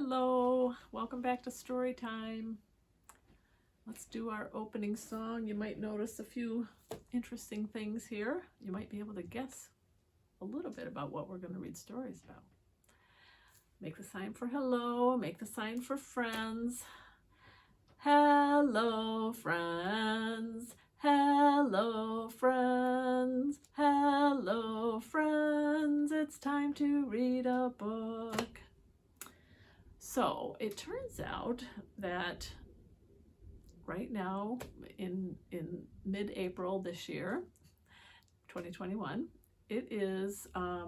Hello, welcome back to story time. Let's do our opening song. You might notice a few interesting things here. You might be able to guess a little bit about what we're going to read stories about. Make the sign for hello, make the sign for friends. Hello, friends. Hello, friends. Hello, friends. It's time to read a book. So it turns out that right now in mid-April this year, 2021, it is a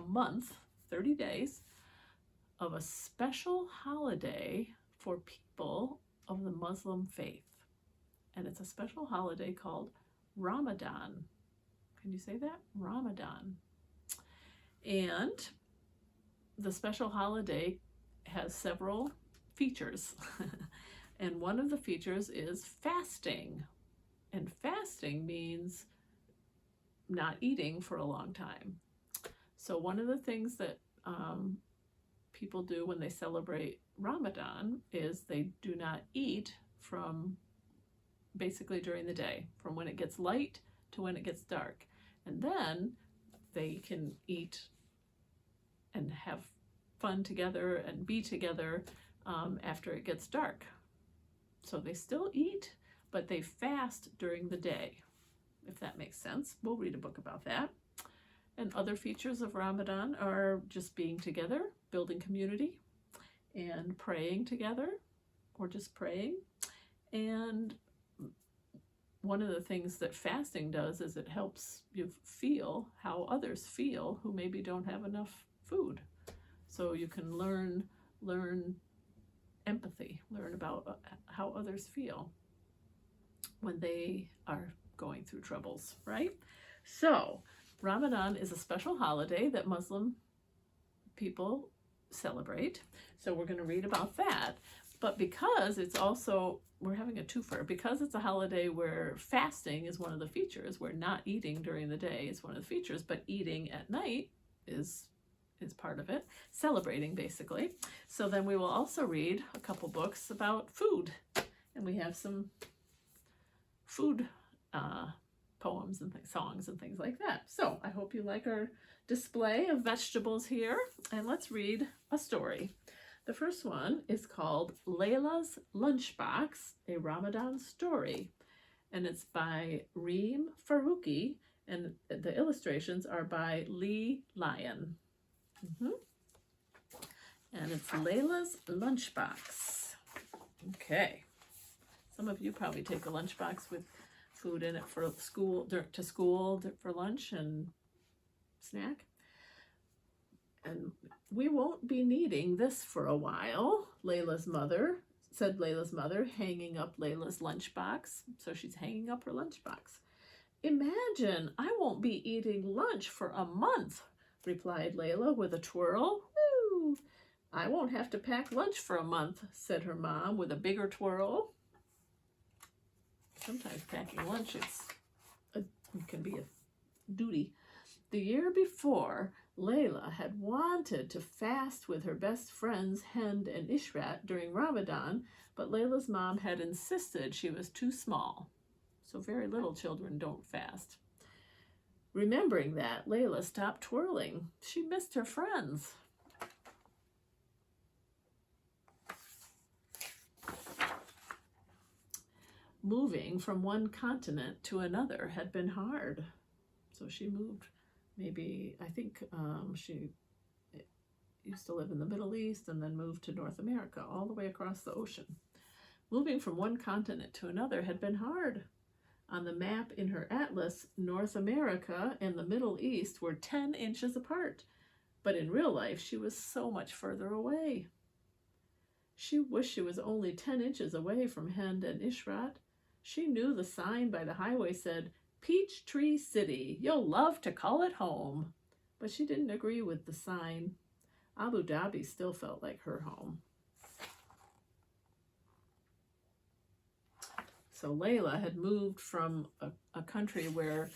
month, 30 days of a special holiday for people of the Muslim faith. And it's a special holiday called Ramadan. Can you say that? Ramadan. And the special holiday has several features. And one of the features is fasting. And fasting means not eating for a long time. So one of the things that people do when they celebrate Ramadan is they do not eat from basically during the day, from when it gets light to when it gets dark. And then they can eat and have fun together and be together after it gets dark. So they still eat, but they fast during the day, if that makes sense. We'll read a book about that. And other features of Ramadan are just being together, building community, and praying together, or just praying. And one of the things that fasting does is it helps you feel how others feel who maybe don't have enough food. So you can learn empathy, learn about how others feel when they are going through troubles, right? So Ramadan is a special holiday that Muslim people celebrate. So we're going to read about that. But because it's also, we're having a twofer, because it's a holiday where fasting is one of the features, where not eating during the day is one of the features, but eating at night is part of it, celebrating basically. So then we will also read a couple books about food, and we have some food poems and songs and things like that. So I hope you like our display of vegetables here, and let's read a story. The first one is called Layla's Lunchbox, a Ramadan Story, and it's by Reem Faruqi, and the illustrations are by Lee Lyon. And it's Layla's Lunchbox. Okay. Some of you probably take a lunchbox with food in it for school, for lunch and snack. And we won't be needing this for a while, said Layla's mother, hanging up Layla's lunchbox. So she's hanging up her lunchbox. Imagine, I won't be eating lunch for a month, replied Layla with a twirl. Woo! I won't have to pack lunch for a month, said her mom with a bigger twirl. Sometimes packing lunch can be a duty. The year before, Layla had wanted to fast with her best friends Hind and Ishrat during Ramadan, but Layla's mom had insisted she was too small. So very little children don't fast. Remembering that, Layla stopped twirling. She missed her friends. Moving from one continent to another had been hard. So she moved, she used to live in the Middle East and then moved to North America, all the way across the ocean. Moving from one continent to another had been hard. On the map in her atlas, North America and the Middle East were 10 inches apart, but in real life, she was so much further away. She wished she was only 10 inches away from Hind and Ishrat. She knew the sign by the highway said, Peachtree City, you'll love to call it home. But she didn't agree with the sign. Abu Dhabi still felt like her home. So Layla had moved from a country where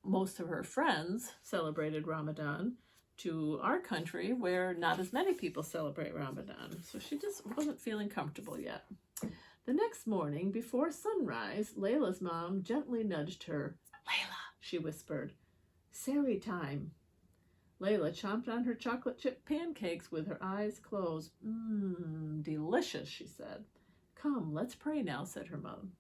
most of her friends celebrated Ramadan to our country where not as many people celebrate Ramadan. So she just wasn't feeling comfortable yet. The next morning, before sunrise, Layla's mom gently nudged her. "Layla," she whispered, "Sari time." Layla chomped on her chocolate chip pancakes with her eyes closed. Delicious," she said. "Come, let's pray now," said her mom.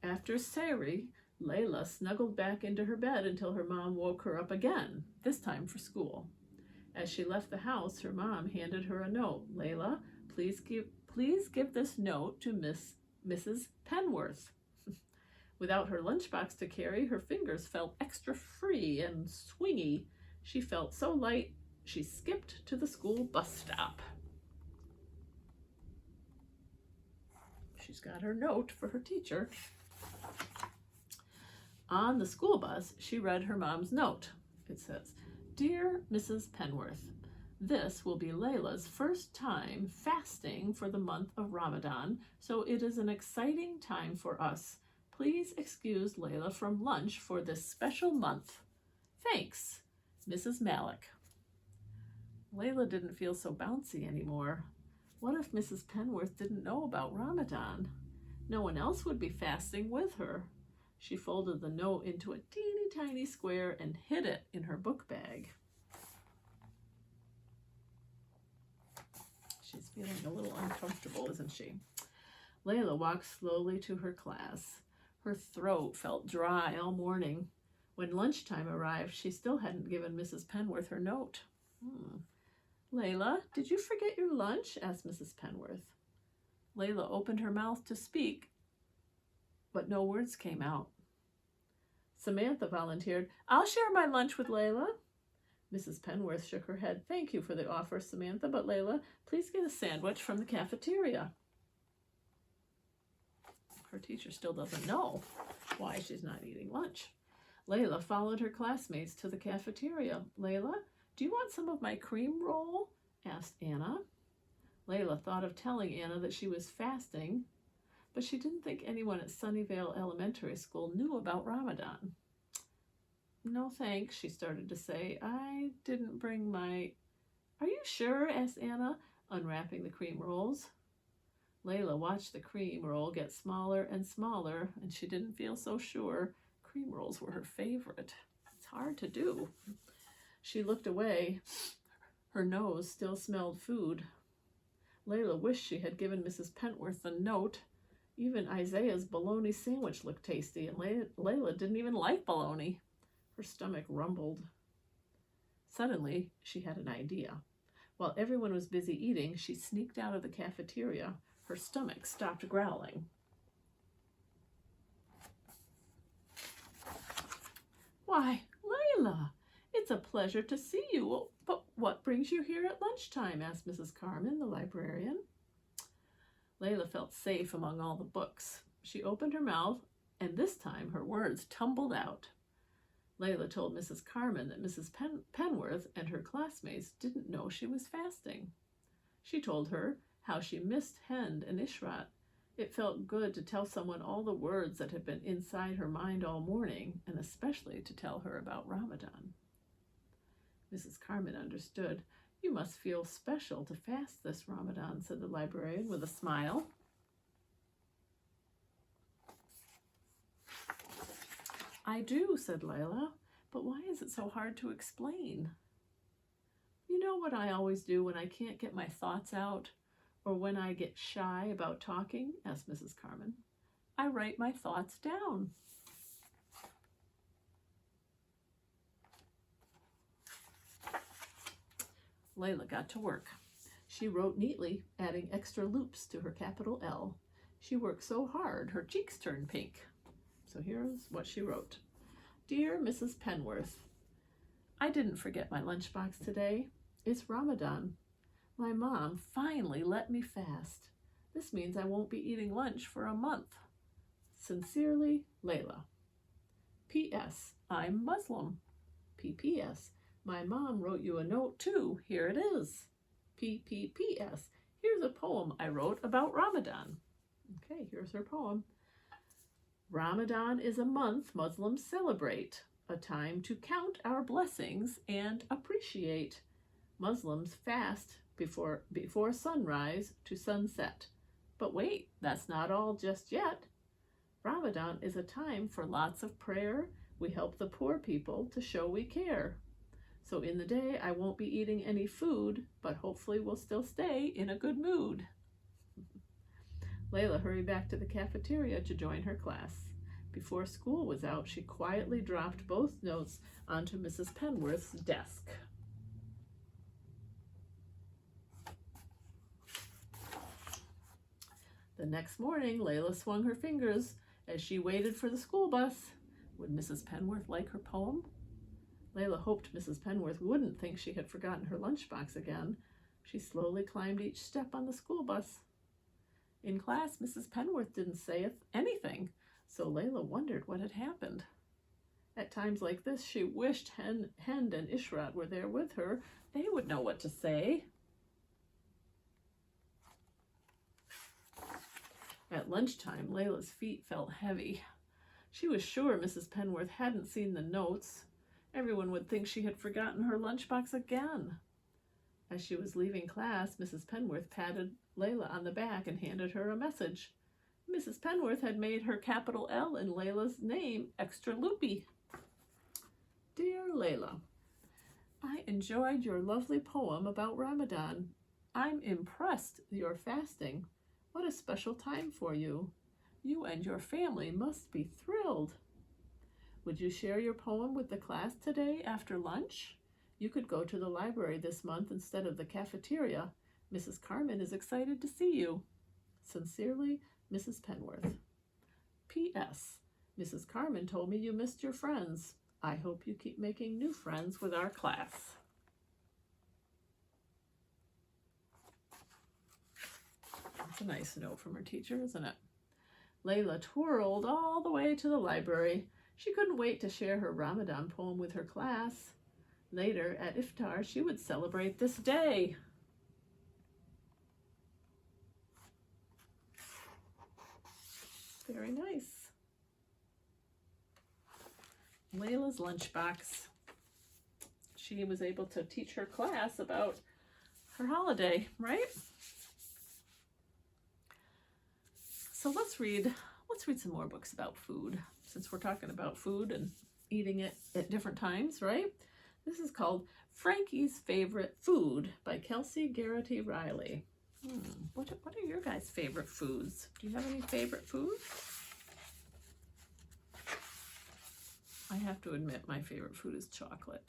After Sari, Layla snuggled back into her bed until her mom woke her up again, this time for school. As she left the house, her mom handed her a note. "Layla, please give this note to Mrs. Penworth." Without her lunchbox to carry, her fingers felt extra free and swingy. She felt so light, she skipped to the school bus stop. She's got her note for her teacher. On the school bus, she read her mom's note. It says, "Dear Mrs. Penworth, this will be Layla's first time fasting for the month of Ramadan, so it is an exciting time for us. Please excuse Layla from lunch for this special month. Thanks, Mrs. Malik." Layla didn't feel so bouncy anymore. What if Mrs. Penworth didn't know about Ramadan? No one else would be fasting with her. She folded the note into a teeny tiny square and hid it in her book bag. She's feeling a little uncomfortable, isn't she? Layla walked slowly to her class. Her throat felt dry all morning. When lunchtime arrived, she still hadn't given Mrs. Penworth her note. "Layla, did you forget your lunch?" asked Mrs. Penworth. Layla opened her mouth to speak, but no words came out. Samantha volunteered, "I'll share my lunch with Layla." Mrs. Penworth shook her head. "Thank you for the offer, Samantha, but Layla, please get a sandwich from the cafeteria." Her teacher still doesn't know why she's not eating lunch. Layla followed her classmates to the cafeteria. "Layla, do you want some of my cream roll?" asked Anna. Layla thought of telling Anna that she was fasting, but she didn't think anyone at Sunnyvale Elementary School knew about Ramadan. "No thanks," she started to say. "I didn't bring my—" "Are you sure?" asked Anna, unwrapping the cream rolls. Layla watched the cream roll get smaller and smaller, and she didn't feel so sure. Cream rolls were her favorite. It's hard to do. She looked away. Her nose still smelled food. Layla wished she had given Mrs. Penworth the note. Even Isaiah's bologna sandwich looked tasty, and Layla didn't even like bologna. Her stomach rumbled. Suddenly, she had an idea. While everyone was busy eating, she sneaked out of the cafeteria. Her stomach stopped growling. "Why, Layla, it's a pleasure to see you. But what brings you here at lunchtime?" asked Mrs. Carmen, the librarian. Layla felt safe among all the books. She opened her mouth, and this time her words tumbled out. Layla told Mrs. Carmen that Mrs. Penworth and her classmates didn't know she was fasting. She told her how she missed Hend and Ishrat. It felt good to tell someone all the words that had been inside her mind all morning, and especially to tell her about Ramadan. Mrs. Carmen understood. "You must feel special to fast this Ramadan," said the librarian with a smile. "I do," said Layla, "but why is it so hard to explain?" "You know what I always do when I can't get my thoughts out, or when I get shy about talking?" asked Mrs. Carmen. "I write my thoughts down." Layla got to work. She wrote neatly, adding extra loops to her capital L. She worked so hard, her cheeks turned pink. So here's what she wrote. "Dear Mrs. Penworth, I didn't forget my lunchbox today. It's Ramadan. My mom finally let me fast. This means I won't be eating lunch for a month. Sincerely, Layla. P.S. I'm Muslim. P.P.S. My mom wrote you a note too. Here it is. P.P.P.S. Here's a poem I wrote about Ramadan." Okay, here's her poem. "Ramadan is a month Muslims celebrate. a time to count our blessings and appreciate. Muslims fast before sunrise to sunset. But wait, that's not all just yet. Ramadan is a time for lots of prayer. We help the poor people to show we care. So in the day, I won't be eating any food, but hopefully we'll still stay in a good mood. Layla hurried back to the cafeteria to join her class. Before school was out, she quietly dropped both notes onto Mrs. Penworth's desk. The next morning, Layla swung her fingers as she waited for the school bus. Would Mrs. Penworth like her poem? Layla hoped Mrs. Penworth wouldn't think she had forgotten her lunchbox again. She slowly climbed each step on the school bus. In class, Mrs. Penworth didn't say anything, so Layla wondered what had happened. At times like this, she wished Hend and Ishrat were there with her. They would know what to say. At lunchtime, Layla's feet felt heavy. She was sure Mrs. Penworth hadn't seen the notes. Everyone would think she had forgotten her lunchbox again. As she was leaving class, Mrs. Penworth patted Layla on the back and handed her a message. Mrs. Penworth had made her capital L in Layla's name extra loopy. Dear Layla, I enjoyed your lovely poem about Ramadan. I'm impressed you're fasting. What a special time for you. You and your family must be thrilled. Would you share your poem with the class today after lunch? You could go to the library this month instead of the cafeteria. Mrs. Carmen is excited to see you. Sincerely, Mrs. Penworth. P.S. Mrs. Carmen told me you missed your friends. I hope you keep making new friends with our class. That's a nice note from her teacher, isn't it? Layla twirled all the way to the library. She couldn't wait to share her Ramadan poem with her class. Later, at iftar, she would celebrate this day. Very nice. Layla's lunchbox. She was able to teach her class about her holiday, right? So let's read some more books about food, since we're talking about food and eating it at different times, right? This is called Frankie's Favorite Food by Kelsey, Garrity, Riley. What are your guys' favorite foods? Do you have any favorite foods? I have to admit my favorite food is chocolate.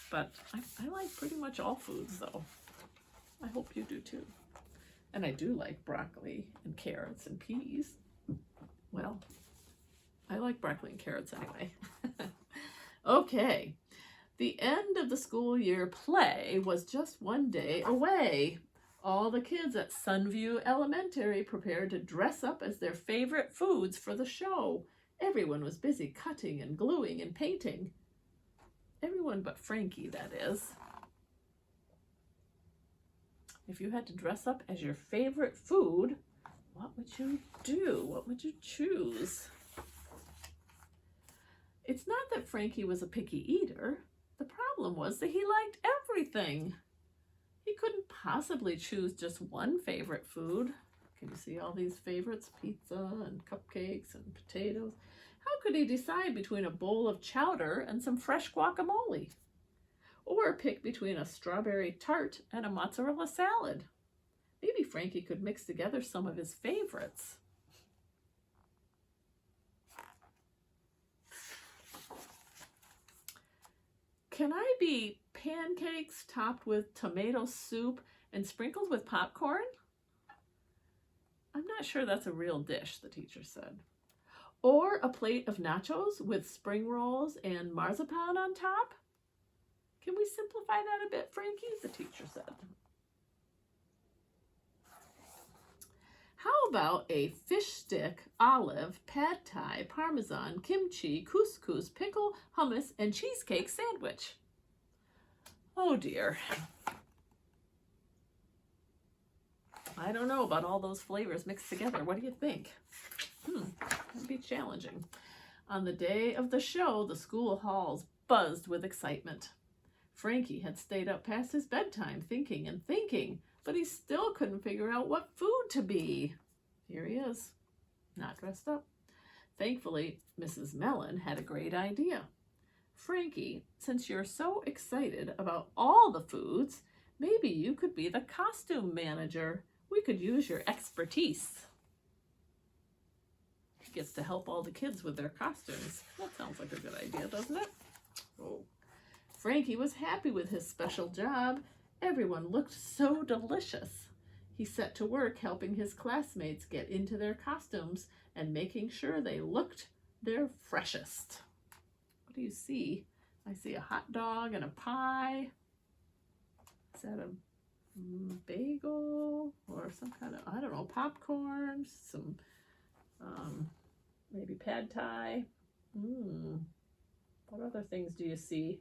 But I like pretty much all foods, though. I hope you do too. And I do like broccoli and carrots and peas. Well, I like broccoli and carrots anyway. Okay. The end of the school year play was just one day away. All the kids at Sunview Elementary prepared to dress up as their favorite foods for the show. Everyone was busy cutting and gluing and painting. Everyone but Frankie, that is. If you had to dress up as your favorite food, what would you do? What would you choose? It's not that Frankie was a picky eater. The problem was that he liked everything. He couldn't possibly choose just one favorite food. Can you see all these favorites? Pizza and cupcakes and potatoes. How could he decide between a bowl of chowder and some fresh guacamole? Or pick between a strawberry tart and a mozzarella salad? Maybe Frankie could mix together some of his favorites. Can I be pancakes topped with tomato soup and sprinkled with popcorn? I'm not sure that's a real dish, the teacher said. Or a plate of nachos with spring rolls and marzipan on top? Can we simplify that a bit, Frankie? The teacher said. How about a fish stick, olive, pad thai, parmesan, kimchi, couscous, pickle, hummus, and cheesecake sandwich? Oh dear. I don't know about all those flavors mixed together. What do you think? That'd be challenging. On the day of the show, the school halls buzzed with excitement. Frankie had stayed up past his bedtime thinking and thinking, but he still couldn't figure out what food to be. Here he is, not dressed up. Thankfully, Mrs. Mellon had a great idea. Frankie, since you're so excited about all the foods, maybe you could be the costume manager. We could use your expertise. He gets to help all the kids with their costumes. That sounds like a good idea, doesn't it? Oh. Frankie was happy with his special job. Everyone looked so delicious. He set to work helping his classmates get into their costumes and making sure they looked their freshest. What do you see? I see a hot dog and a pie. Is that a bagel or some kind of, I don't know, popcorn, some maybe pad thai. What other things do you see?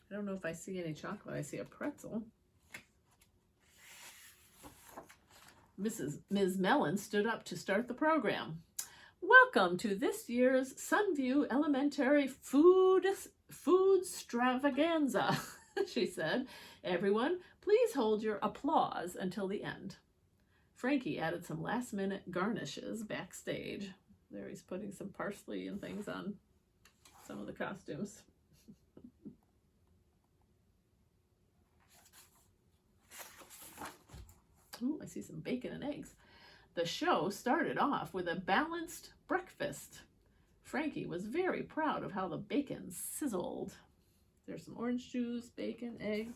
I don't know if I see any chocolate. I see a pretzel. Ms. Mellon stood up to start the program. Welcome to this year's Sunview Elementary Food Stravaganza, she said. Everyone, please hold your applause until the end. Frankie added some last-minute garnishes backstage. There he's putting some parsley and things on some of the costumes. Ooh, I see some bacon and eggs. The show started off with a balanced breakfast. Frankie was very proud of how the bacon sizzled. There's some orange juice, bacon, eggs,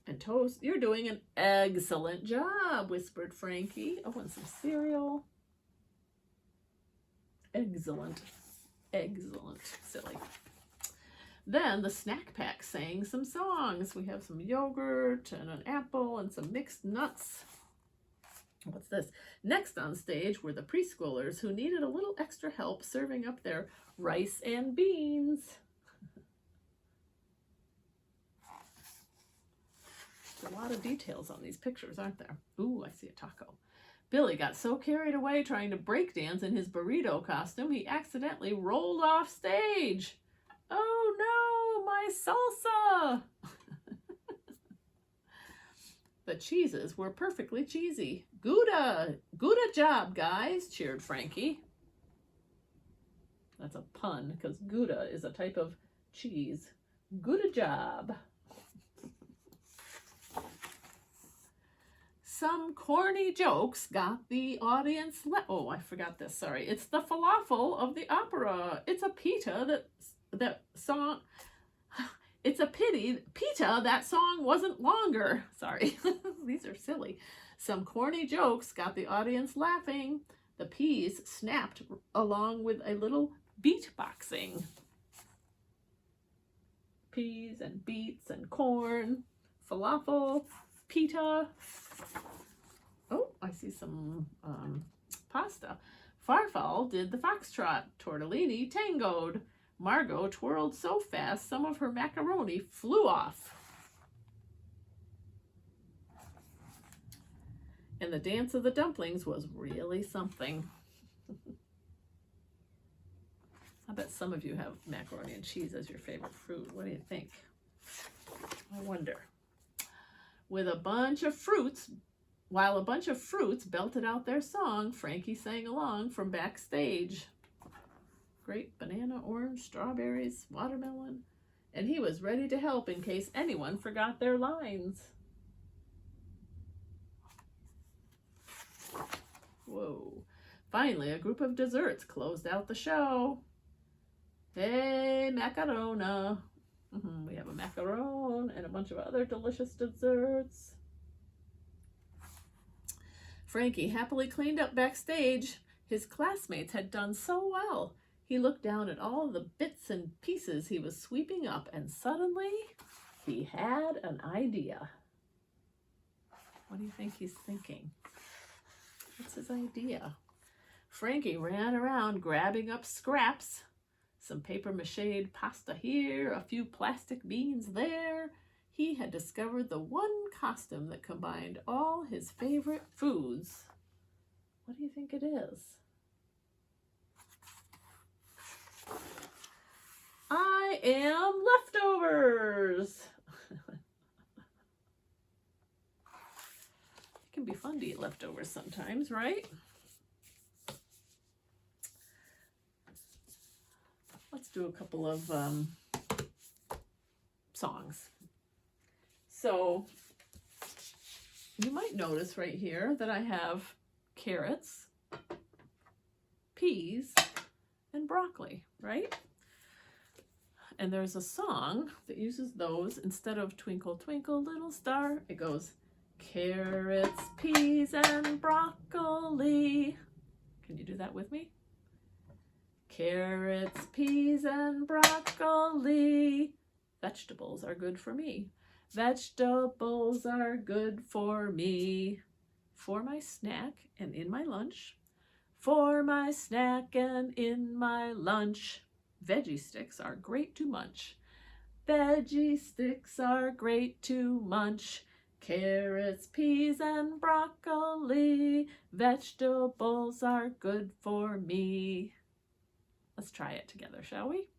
and toast. You're doing an excellent job, whispered Frankie. Oh, and some cereal. Excellent. Excellent. Silly. Then the snack pack sang some songs. We have some yogurt and an apple and some mixed nuts. What's this? Next on stage were the preschoolers who needed a little extra help serving up their rice and beans. There's a lot of details on these pictures, aren't there? Ooh, I see a taco. Billy got so carried away trying to break dance in his burrito costume, he accidentally rolled off stage. Oh no, my salsa! The cheeses were perfectly cheesy. Gouda job, guys, cheered Frankie. That's a pun, because Gouda is a type of cheese. Gouda job. Some corny jokes got the audience. Oh, I forgot this. Sorry. It's the falafel of the opera. It's a pita that song. It's a pity, pita, that song wasn't longer. Sorry. These are silly. Some corny jokes got the audience laughing. The peas snapped along with a little beatboxing. Peas and beets and corn, falafel, pita. Oh, I see some pasta. Farfall did the foxtrot. Tortellini tangoed. Margot twirled so fast some of her macaroni flew off. And the dance of the dumplings was really something. I bet some of you have macaroni and cheese as your favorite food. What do you think? I wonder. While a bunch of fruits belted out their song, Frankie sang along from backstage. Grape, banana, orange, strawberries, watermelon, and he was ready to help in case anyone forgot their lines. Whoa. Finally, a group of desserts closed out the show. Hey, macarona. We have a macaron and a bunch of other delicious desserts. Frankie happily cleaned up backstage. His classmates had done so well. He looked down at all the bits and pieces he was sweeping up, and suddenly he had an idea. What do you think he's thinking? What's his idea? Frankie ran around grabbing up scraps. Some paper-mache pasta here, a few plastic beans there. He had discovered the one costume that combined all his favorite foods. What do you think it is? am leftovers. It can be fun to eat leftovers sometimes, right? Let's do a couple of songs. So you might notice right here that I have carrots, peas, and broccoli, right? And there's a song that uses those. Instead of Twinkle, Twinkle, Little Star, it goes carrots, peas, and broccoli. Can you do that with me? Carrots, peas, and broccoli. Vegetables are good for me. Vegetables are good for me. For my snack and in my lunch. For my snack and in my lunch. Veggie sticks are great to munch. Veggie sticks are great to munch. Carrots, peas, and broccoli. Vegetables are good for me. Let's try it together, shall we?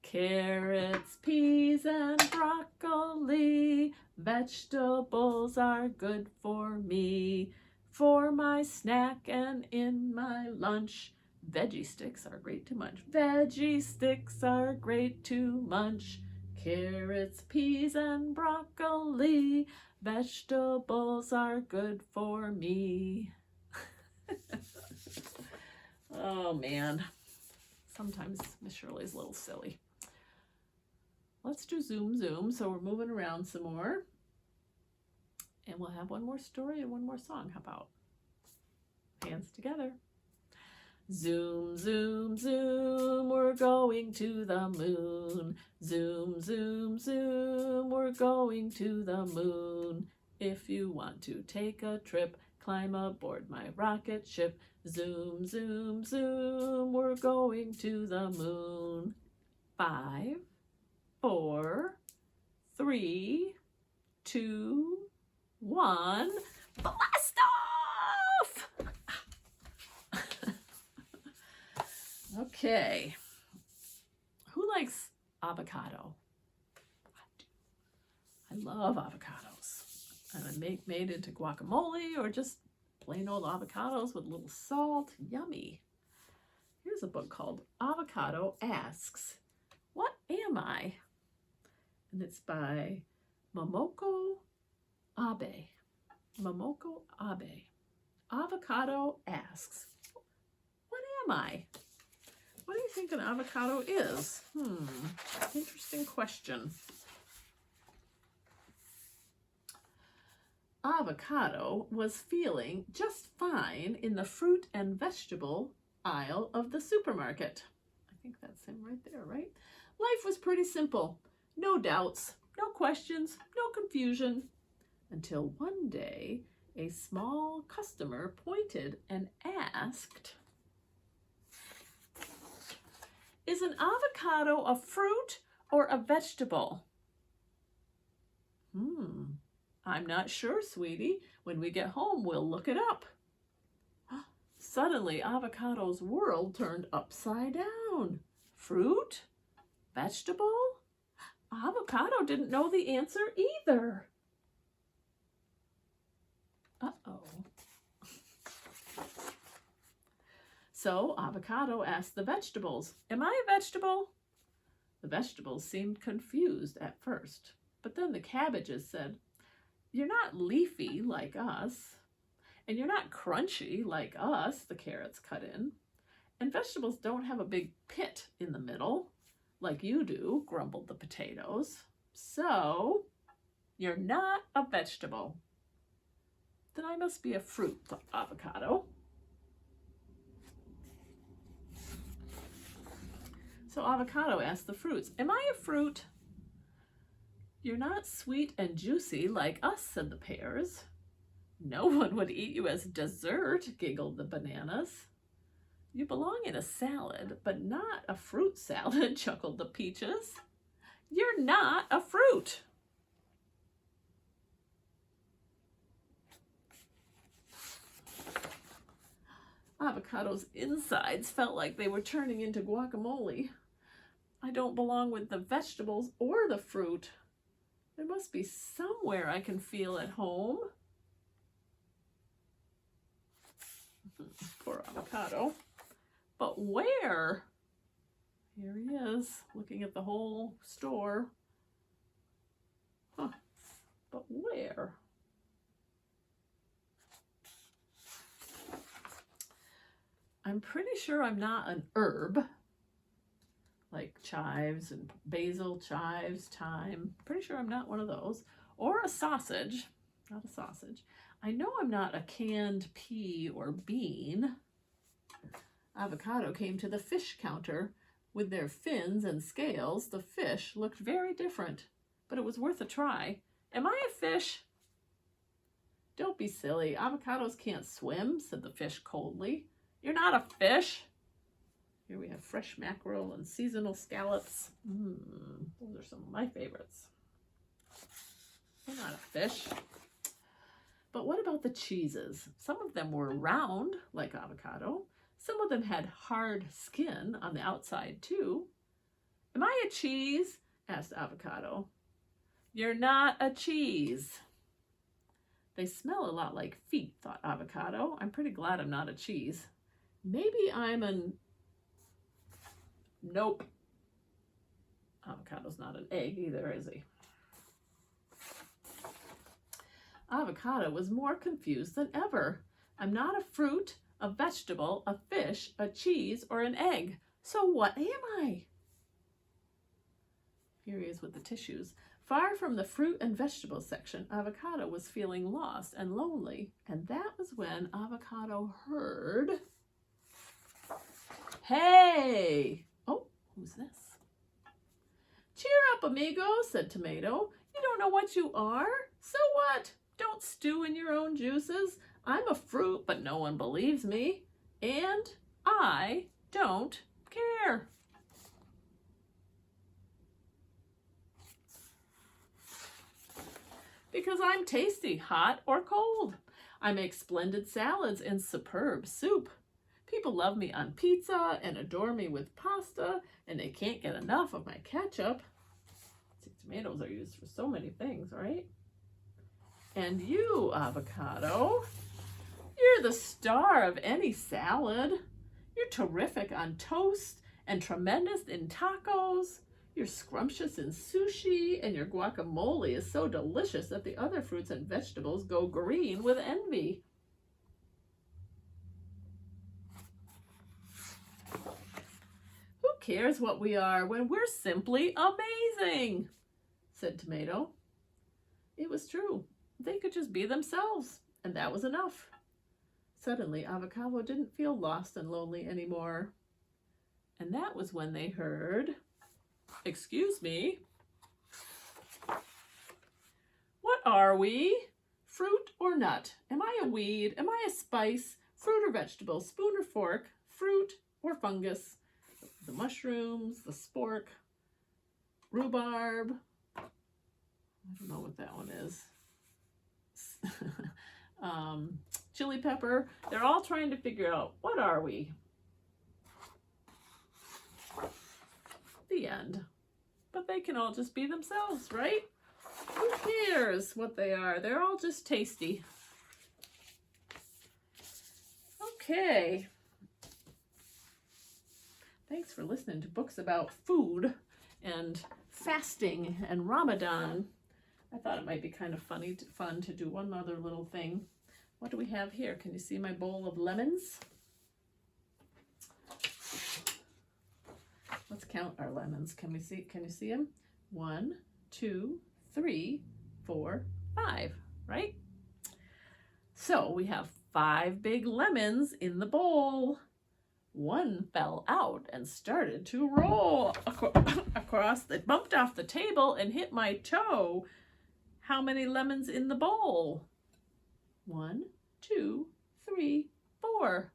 Carrots, peas, and broccoli. Vegetables are good for me. For my snack and in my lunch. Veggie sticks are great to munch. Veggie sticks are great to munch. Carrots, peas, and broccoli. Vegetables are good for me. Oh man, sometimes Miss Shirley's a little silly. Let's do zoom zoom. So we're moving around some more. And we'll have one more story and one more song. How about? Hands together. Zoom, zoom, zoom, we're going to the moon. Zoom, zoom, zoom, we're going to the moon. If you want to take a trip, climb aboard my rocket ship. Zoom, zoom, zoom, we're going to the moon. 5, 4, 3, 2, 1. Blast off! Okay. Who likes avocado? I do. I love avocados. And I made into guacamole or just plain old avocados with a little salt. Yummy. Here's a book called Avocado Asks, What Am I? And it's by Momoko Abe. Momoko Abe. Avocado Asks, What am I? What do you think an avocado is? Interesting question. Avocado was feeling just fine in the fruit and vegetable aisle of the supermarket. I think that's him right there, right? Life was pretty simple. No doubts, no questions, no confusion. Until one day, a small customer pointed and asked, Is an avocado a fruit or a vegetable? I'm not sure, sweetie. When we get home, we'll look it up. Suddenly, Avocado's world turned upside down. Fruit? Vegetable? Avocado didn't know the answer either. Uh-oh. So Avocado asked the vegetables, Am I a vegetable? The vegetables seemed confused at first, but then the cabbages said, You're not leafy like us, and you're not crunchy like us, the carrots cut in, and vegetables don't have a big pit in the middle like you do, grumbled the potatoes. So, you're not a vegetable. Then I must be a fruit, thought Avocado. So Avocado asked the fruits, Am I a fruit? You're not sweet and juicy like us, said the pears. No one would eat you as dessert, giggled the bananas. You belong in a salad, but not a fruit salad, chuckled the peaches. You're not a fruit. Avocado's insides felt like they were turning into guacamole. I don't belong with the vegetables or the fruit. There must be somewhere I can feel at home. Poor avocado. But where? Here he is, looking at the whole store. Huh. But where? I'm pretty sure I'm not an herb, like chives and basil, chives, thyme. Pretty sure I'm not one of those. Or a sausage, not a sausage. I know I'm not a canned pea or bean. Avocado came to the fish counter. With their fins and scales, the fish looked very different, but it was worth a try. Am I a fish? Don't be silly. Avocados can't swim, said the fish coldly. You're not a fish. Here we have fresh mackerel and seasonal scallops. Those are some of my favorites. You're not a fish. But what about the cheeses? Some of them were round, like avocado. Some of them had hard skin on the outside, too. Am I a cheese? Asked Avocado. You're not a cheese. They smell a lot like feet, thought Avocado. I'm pretty glad I'm not a cheese. Maybe I'm an... Nope. Avocado's not an egg either, is he? Avocado was more confused than ever. I'm not a fruit, a vegetable, a fish, a cheese, or an egg. So what am I? Here he is with the tissues. Far from the fruit and vegetable section, Avocado was feeling lost and lonely. And that was when Avocado heard... Hey! Oh, who's this? Cheer up, amigo, said Tomato. You don't know what you are? So what? Don't stew in your own juices. I'm a fruit, but no one believes me. And I don't care. Because I'm tasty, hot or cold. I make splendid salads and superb soup. People love me on pizza and adore me with pasta, and they can't get enough of my ketchup. See, tomatoes are used for so many things, right? And you, Avocado, you're the star of any salad. You're terrific on toast and tremendous in tacos. You're scrumptious in sushi, and your guacamole is so delicious that the other fruits and vegetables go green with envy. Who cares what we are when we're simply amazing, said Tomato. It was true. They could just be themselves, and that was enough. Suddenly, Avocado didn't feel lost and lonely anymore. And that was when they heard, "Excuse me. What are we? Fruit or nut? Am I a weed? Am I a spice? Fruit or vegetable? Spoon or fork? Fruit or fungus? The mushrooms, the spork, rhubarb." I don't know what that one is. Chili pepper. They're all trying to figure out, what are we? The end. But they can all just be themselves, right? Who cares what they are? They're all just tasty. Okay. Thanks for listening to books about food and fasting and Ramadan. I thought it might be kind of fun to do one other little thing. What do we have here? Can you see my bowl of lemons? Let's count our lemons. Can you see them? 1, 2, 3, 4, 5, right? So we have 5 big lemons in the bowl. One fell out and started to roll across. It bumped off the table and hit my toe. How many lemons in the bowl? 1, 2, 3, 4.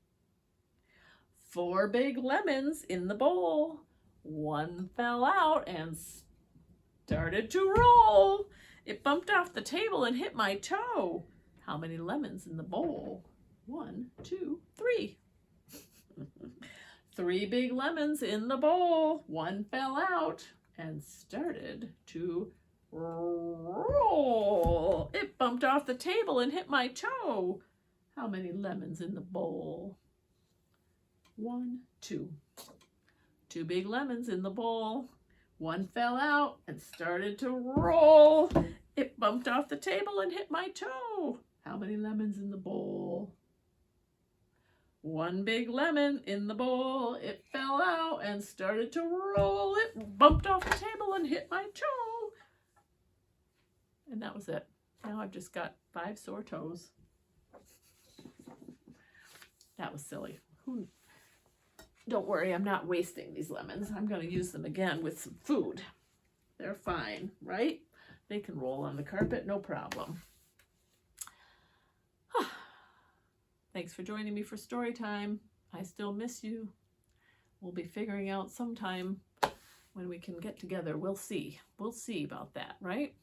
4 big lemons in the bowl. One fell out and started to roll. It bumped off the table and hit my toe. How many lemons in the bowl? 1, 2, 3. 3 big lemons in the bowl. One fell out and started to roll. It bumped off the table and hit my toe. How many lemons in the bowl? 1, 2. 2 big lemons in the bowl. One fell out and started to roll. It bumped off the table and hit my toe. How many lemons in the bowl? 1 big lemon in the bowl. It fell out and started to roll. It bumped off the table and hit my toe. And that was it. Now I've just got 5 sore toes. That was silly. Don't worry, I'm not wasting these lemons. I'm going to use them again with some food. They're fine, right? They can roll on the carpet, no problem. Thanks for joining me for story time. I still miss you. We'll be figuring out sometime when we can get together. We'll see. We'll see about that, right?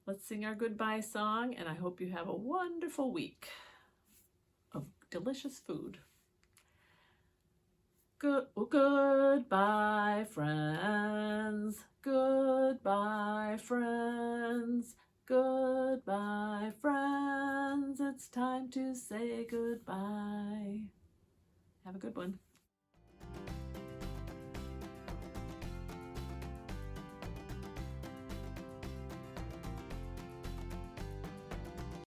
Let's sing our goodbye song, and I hope you have a wonderful week of delicious food. Goodbye, friends. Goodbye, friends. Goodbye, friends. It's time to say goodbye. Have a good one.